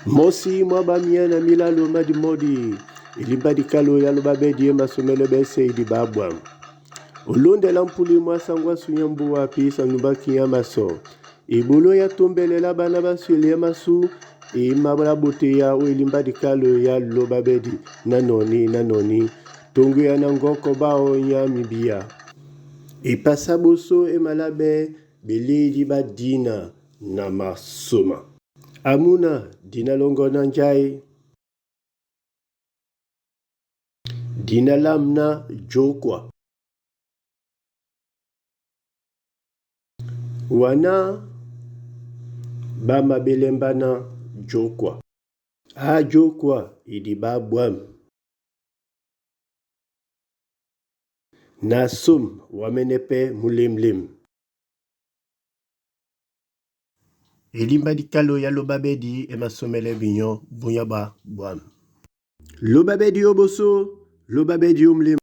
Mosi mwabamia na milalo madimodi ilimbadikalo ya lobabedi emasomelo bese idi babwa. Ulunde la mpuli mwasangwa sunyambu wapi sanubaki ya maso. Ibulo ya tumbelela bana baswili ya masu imabla buti ya ilimbadikalo ya lobabedi nanoni tungu ya nangoko bao ya mibia. Ipasabuso emalabe bilidi badina na masuma. Amuna dina longona njai. Dina lamna jokwa. Wana bama belembana jokwa. A jokwa idi babwam. Nasum wamenepe mulimlim. Elimbadikalo ya lobabedi emasomele binyo bunyaba bwam. Lobabedi oboso, lobabedi umlim.